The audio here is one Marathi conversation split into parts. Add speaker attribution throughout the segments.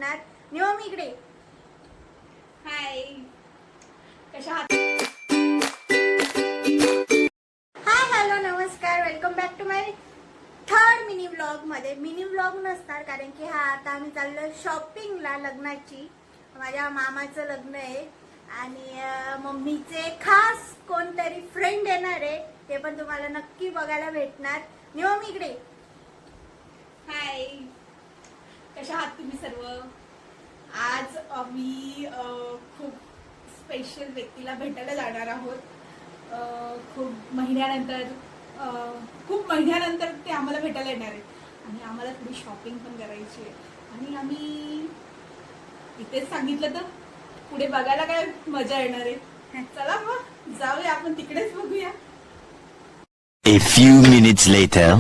Speaker 1: भेटणार. नियम इकडे.
Speaker 2: हाय, कशा आहात?
Speaker 1: हाय हॅलो नमस्कार, welcome back to my third mini vlog मध्ये. मिनी व्लॉग नसणार कारण की आता आम्ही चाललो शॉपिंगला लग्नाची. माझ्या मामाचं लग्न आहे आणि मम्मीचे खास कोणतरी फ्रेंड येणार आहे, ते पण तुम्हाला नक्की बघायला भेटणार. नियम इकडे.
Speaker 2: हाय, कशा आहात तुम्ही सर्व? आज आम्ही खूप स्पेशल व्यक्तीला भेटायला जाणार आहोत. खूप महिन्यानंतर ते आम्हाला भेटायला येणार आहेत आणि आम्हाला थोडी शॉपिंग पण करायची आहे. आणि आम्ही इथेच सांगितलं तर पुढे बघायला काय मजा येणार आहे. चला मग जाऊया, आपण तिकडेच बघूया.
Speaker 3: A few minutes later.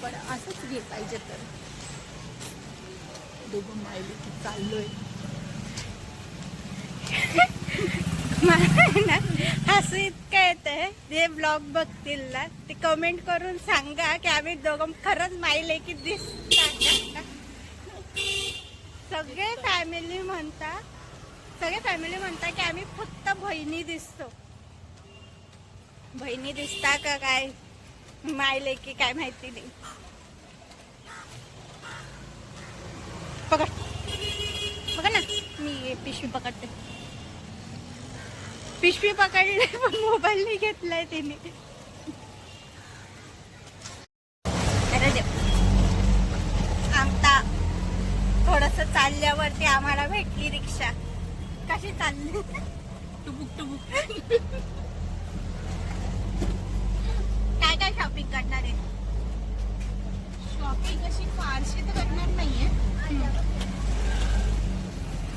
Speaker 2: पण असंच घे पाहिजे तर दोघं मायले की चाललोय.
Speaker 1: मला ना असं इतकं येतंय, जे ब्लॉग बघतील ना ते कमेंट करून सांगा की आम्ही दोघं खरंच माहिले की दिसतात. सगळे फॅमिली म्हणता की आम्ही फक्त बहिणी दिसतो. बहिणी दिसता का काय मायले की काय माहिती नाही. पकड पकड ना, मी पिशवी पकडते. पिशवी पकडले पण मोबाईल नाही घेतलाय तिने. अरे देव, आता थोडस चालल्यावरती आम्हाला भेटली रिक्षा. कशी चालली?
Speaker 2: टुबुक टुबुक.
Speaker 1: काय काय शॉपिंग करणार आहे?
Speaker 2: शॉपिंग अशी फारशी तर करणार नाहीये.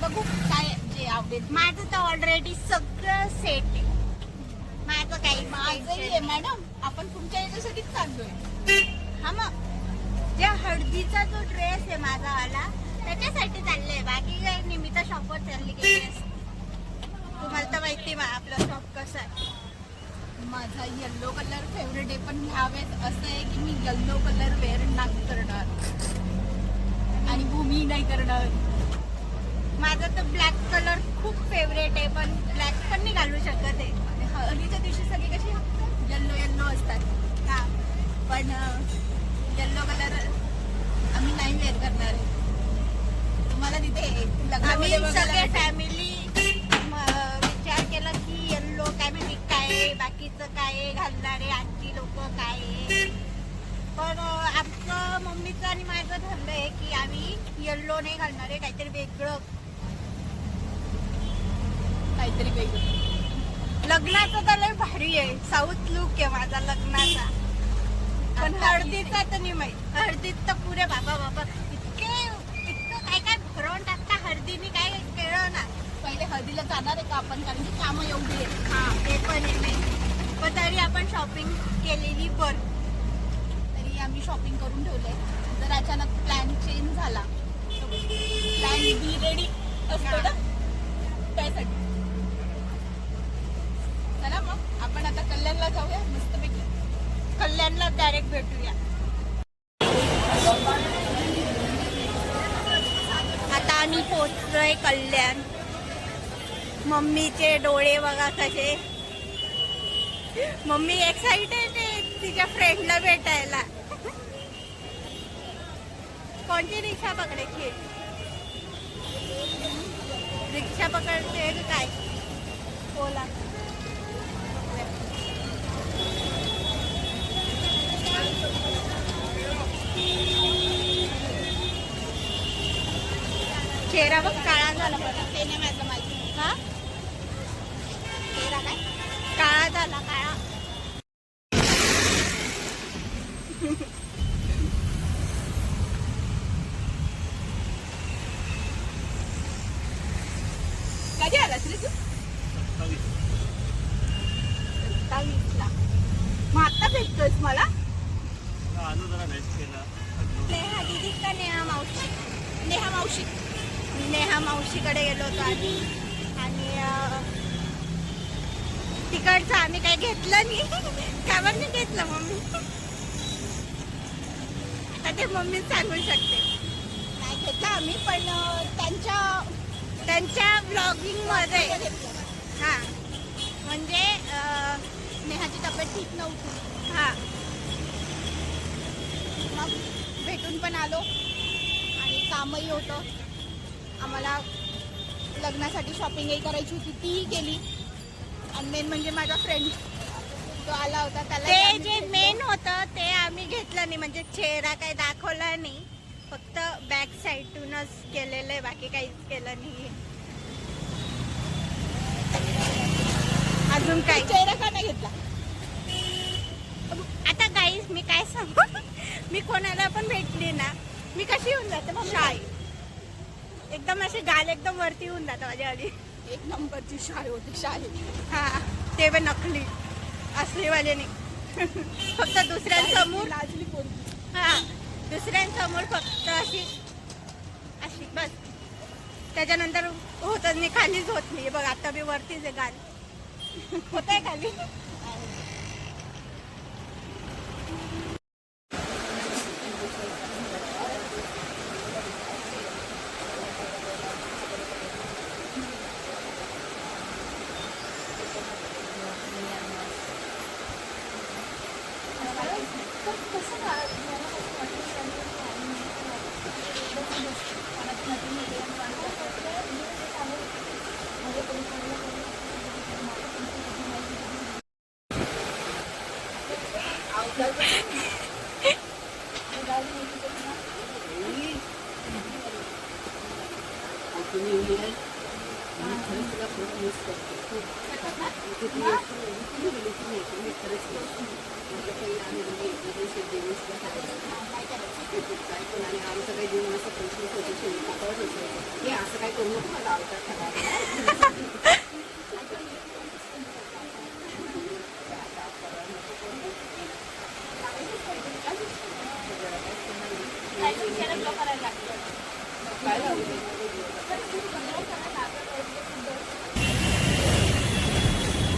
Speaker 2: बघू काय जे आवडेल.
Speaker 1: माझं तर ऑलरेडी सगळं सेट आहे. माझं काही
Speaker 2: माझंही आहे मॅडम, आपण तुमच्या याच्यासाठीच चाललोय.
Speaker 1: हा मग ज्या हळदीचा जो ड्रेस आहे माझा आला त्याच्यासाठी चाललंय. बाकी काय नाही, मी तर शॉपवर चालली गेली. तुम्हाला तर माहिती आहे आपलं शॉप कसं आहे.
Speaker 2: माझा येल्लो कलर फेवरेट आहे, पण ह्यावेळेस असं आहे की मी येल्लो कलर वेअर नाही करणार आणि भूमी नाही करणार.
Speaker 1: माझा तर ब्लॅक कलर खूप फेवरेट आहे, पण ब्लॅक पण नाही घालू शकत आहे.
Speaker 2: आणि हळदीच्या दिवशी सगळे कशी येल्लो येल्लो असतात,
Speaker 1: हा,
Speaker 2: पण येल्लो कलर आम्ही नाही वेअर करणार आहे. तुम्हाला तिथे
Speaker 1: आम्ही
Speaker 2: लग्नामध्ये बघायला
Speaker 1: सगळे
Speaker 2: भेटेल.
Speaker 1: फॅमिली विचार केला की येल्लो काय म्हणजे काय, बाकीचं काय घालणार आहे, आजी लोक काय आहे. पण आमचं मम्मीचं आणि माझं ठरलं आहे की आम्ही येल्लो नाही घालणार आहे, काहीतरी वेगळं. लग्नाचं तर लय भारी आहे, साऊथ लुक आहे माझा लग्नाचा. पण हळदीचा तर नाही माहित. हळदीत तर पुरे बाबा इतकं काय काय भरवून टाकता हळदीने, काय केलं ना.
Speaker 2: पहिले हळदीला जाणार आहे का आपण, कारण की कामं एवढी आहेत.
Speaker 1: हा ते पण आहे नाही, पण तरी आपण शॉपिंग केलेली पण.
Speaker 2: तरी आम्ही शॉपिंग करून ठेवलंय. जर अचानक प्लॅन चेंज झाला प्लॅन बी रेडी असतो ना त्यासाठी. चला मग आपण आता कल्याणला जाऊया मस्तपैकी.
Speaker 1: कल्याणला डायरेक्ट भेटूया. आता आम्ही पोहोचलोय कल्याण. मम्मीचे डोळे बघा कसे. मम्मी एक्साइटेड आहे तिच्या फ्रेंडला भेटायला. कोणती रिक्षा पकडायची? रिक्षा पकडते काय? ओला. चेहरा बघ काळा झाला.
Speaker 2: ते नाही माझं माहिती.
Speaker 1: हा,
Speaker 2: चेहरा काय
Speaker 1: काळा झाला, काळा.
Speaker 2: कधी आलास रे तू?
Speaker 1: 27ला. मग आता भेटतोयस मला? नेहा दीदी का नेहा मावशी? नेहा मावशीकडे गेलो होतो आम्ही. आणि तिकडचं आम्ही काय घेतलं नाही. का बरं नाही घेतलं मम्मी? आता ते मम्मी सांगू शकते.
Speaker 2: नाही घेतला आम्ही, पण
Speaker 1: त्यांच्या ब्लॉगिंग मध्ये
Speaker 2: घेतला.
Speaker 1: हा म्हणजे
Speaker 2: नेहाची तब्येत ठीक नव्हती,
Speaker 1: हा
Speaker 2: मग भेटून पण आलो आणि कामही होतं आम्हाला. लग्नासाठी शॉपिंगही करायची होती, तीही केली. आणि मेन म्हणजे माझा फ्रेंड तो आला होता, त्याला
Speaker 1: ते जे मेन होतं ते आम्ही घेतलं नाही, म्हणजे चेहरा काही दाखवला नाही, फक्त बॅक साईडूनच केलेलं आहे, बाकी काहीच केलं नाही. अजून काय
Speaker 2: चेहरा का नाही घेतला?
Speaker 1: आता गाईस मी काय सांगू, मी कोणाला पण भेटली ना, मी कशी येऊन जाते मग शाय, एकदम असे गाल एकदम वरती येऊन जातं माझ्या आधी.
Speaker 2: एक नंबरची शाय होती, शाय.
Speaker 1: हा ते पण नकली, असलीवाले नाही. फक्त दुसऱ्यांसमोर
Speaker 2: लाजली पोरगी.
Speaker 1: हा दुसऱ्यांसमोर फक्त अशी अशी बस, त्याच्यानंतर होतच नाही, खालीच होत नाही. बघ आता मी वरतीच आहे, गाल होत आहे खाली.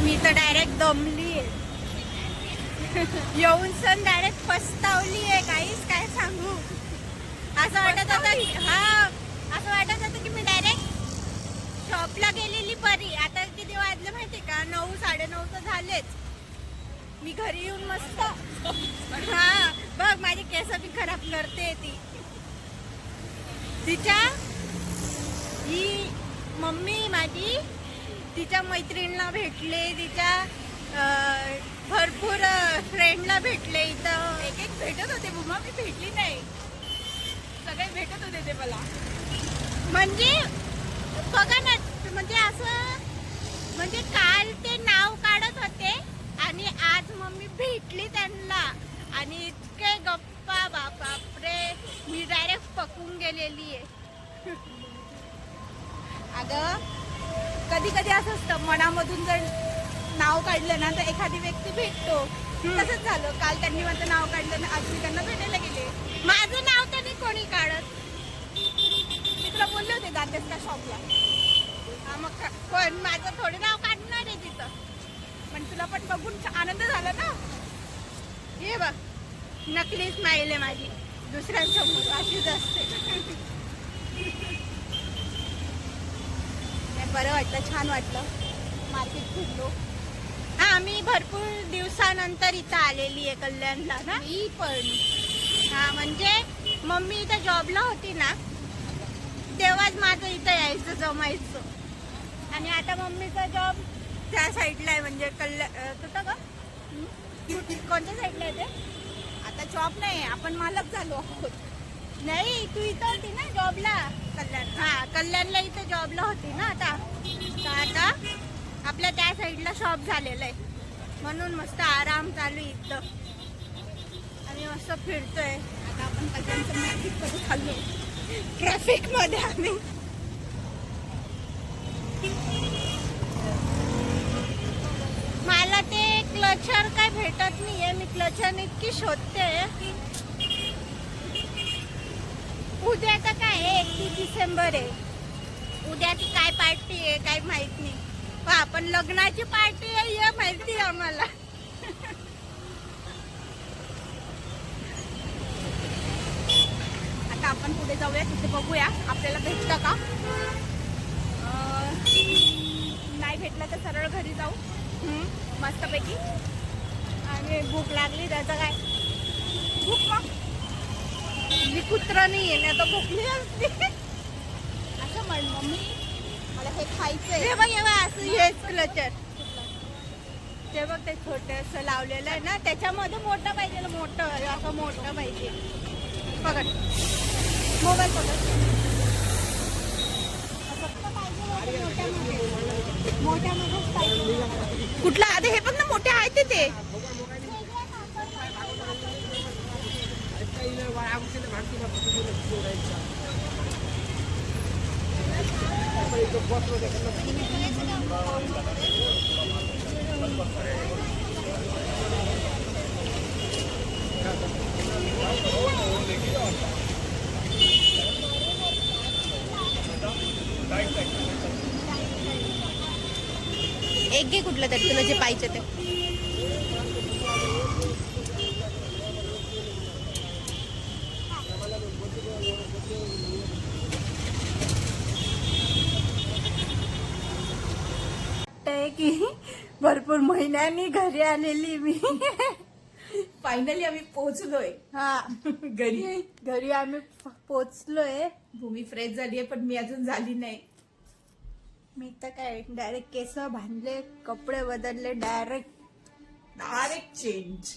Speaker 1: मी तर डायरेक्ट दमली आहे, येऊन सण डायरेक्ट पस्तावली आहे. काहीच काय सांगू, असं वाटत होतं, हा असं वाटत होतं की मी डायरेक्ट शॉपला गेलेली बरी. आता किती वाजले माहिती का, 9 9:30 तर झालेच. मी घरी येऊन मस्त, हा बघ माझे केस बी खराब करते ती. तिच्या ही मम्मी माझी तिच्या मैत्रिणीला भेटले, तिच्या भरपूर फ्रेंडला भेटले. इथं
Speaker 2: एक एक भेटत होते बुमा, मी भेटली नाही. सगळे भेटत होते ते मला.
Speaker 1: म्हणजे बघा ना, म्हणजे असं, म्हणजे काल ते नाव काढत होते आणि आज मम्मी भेटली त्यांना आणि इतके गप्पा, बापरे मी डायरेक्ट पकून गेलेली आहे.
Speaker 2: अगं कधी कधी असं असतं, मनामधून जर नाव काढलं ना तर एखादी व्यक्ती भेटतो. तसंच झालं, काल त्यांनी माझं नाव काढलं ना, आज मी त्यांना भेटायला गेले.
Speaker 1: माझं नाव तर नाही कोणी काढत.
Speaker 2: मी तुला बोलले होते जातेस का शॉपला,
Speaker 1: हा मग पण माझं थोडे नाव काढणार आहे तिथं.
Speaker 2: पण तुला पण बघून आनंद झाला ना.
Speaker 1: हे बघ नकली स्माईल आहे माझी, दुसऱ्यांसमोर अशीच असते.
Speaker 2: बरं वाटलं, छान वाटलं, मार्केट फिरलो.
Speaker 1: हा मी भरपूर दिवसानंतर इथं आलेली आहे कल्याणला ना.
Speaker 2: मी पण
Speaker 1: हा म्हणजे मम्मी इथं जॉबला होती ना, तेव्हाच माझं इथं यायचं जमायचं. आणि आता मम्मीचा जॉब त्या साईडला आहे, म्हणजे कुठं का कोणत्या साईडला आहे ते?
Speaker 2: आता जॉब नाही, आपण मालक झालो आहोत.
Speaker 1: नाही तू इथं होती ना जॉबला, कल्याण. हा कल्याणला इथं जॉबला होती ना. आता तर आता आपल्या त्या साईडला शॉप झालेलं आहे, म्हणून मस्त आराम चालू आहे इथं. आणि मस्त फिरतोय.
Speaker 2: आता आपण कल्याणचं मार्केट कधी खाल्लो
Speaker 1: ट्रॅफिक मध्ये आम्ही. मला ते क्लचर काय भेटत नाहीये, मी क्लचर इतकी शोधते. उद्या तर काय आहे, 31 डिसेंबर आहे. उद्याची काय पार्टी आहे काय माहित नाही. पण लग्नाची पार्टी आहे हे माहिती आहे आम्हाला.
Speaker 2: आता आता आपण पुढे जाऊया, तिथे बघूया आपल्याला भेटतं का. नाही भेटलं तर सरळ घरी जाऊ मस्तपैकी.
Speaker 1: आणि भूक लागली त्याचं काय.
Speaker 2: भूक मग
Speaker 1: मी कुत्रा नाही आहे ना, तर भुकली असते.
Speaker 2: असं म्हण मम्मी मला हे खायचंय.
Speaker 1: हे बघ असं हेच क्लचर. ते बघ ते छोटंसं लावलेलं आहे ना, त्याच्यामध्ये मोठं पाहिजे ना, मोठं असं मोठं पाहिजे. पकड मोबाईल पकड. मोठ्यामध्येच पाहिजे.
Speaker 2: कुठला आधी हे बघ ना, मोठे आहेत ते.
Speaker 1: एक घे कुठलं तरी तुला जे पाहिजे ते. की भरपूर महिन्यांनी घरी आलेली मी.
Speaker 2: फायनली आम्ही पोहोचलोय
Speaker 1: हा
Speaker 2: घरी.
Speaker 1: घरी आम्ही पोचलोय.
Speaker 2: भूमी फ्रेश झालीये पण मी अजून झाली नाही.
Speaker 1: मी तर काय डायरेक्ट केस बांधले, कपडे बदलले
Speaker 2: डायरेक्ट चेंज.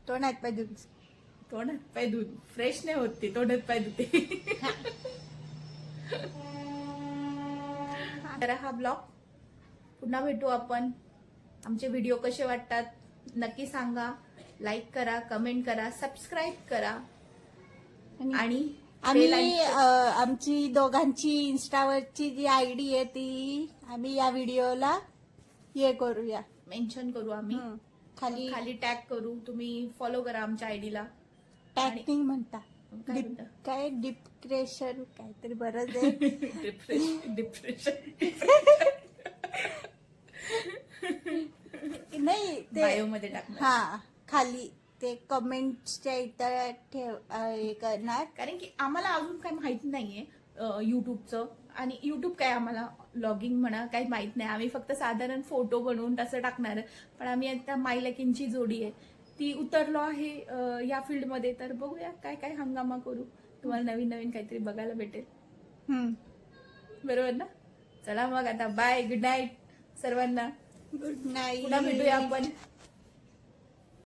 Speaker 1: तोंडात पाहिजे.
Speaker 2: तोंडात पाय दूध फ्रेश नाही होत, ते तोंडात पाय धुते. तर हा ब्लॉग पुन्हा भेटू आपण. आमचे व्हिडिओ कसे वाटतात नक्की सांगा. लाईक करा, कमेंट करा, सबस्क्राईब करा. आणि
Speaker 1: आम्ही आमची दोघांची इंस्टावरची जी आयडी आहे ती आम्ही या व्हिडिओला हे करूया,
Speaker 2: मेन्शन करू आम्ही.
Speaker 1: खाली
Speaker 2: खाली टॅग करू. तुम्ही फॉलो करा आमच्या आयडीला.
Speaker 1: टॅगिंग म्हणता.
Speaker 2: काय म्हणता?
Speaker 1: काय डिप्रेशन काहीतरी बरंच आहे.
Speaker 2: डिप्रेशन
Speaker 1: नाही ते
Speaker 2: बायो मध्ये टाकणार.
Speaker 1: हा खाली ते कमेंटच्या इथं ठेव हे करणार.
Speaker 2: कारण की आम्हाला अजून काही माहित नाहीये युट्यूबचं. आणि युट्यूब काय आम्हाला लॉगिंग म्हणा काही माहित नाही. आम्ही फक्त साधारण फोटो बनवून तसं टाकणार. पण आम्ही आता मायलेकींची जोडी आहे ती उतरलो आहे या फील्डमध्ये. तर बघूया काय काय हंगामा करू. तुम्हाला नवीन नवीन काहीतरी बघायला भेटेल. बरोबर ना. चला मग आता बाय, गुड नाईट सर्वांना.
Speaker 1: Good night.
Speaker 2: पुन्हा भेटूया आपण.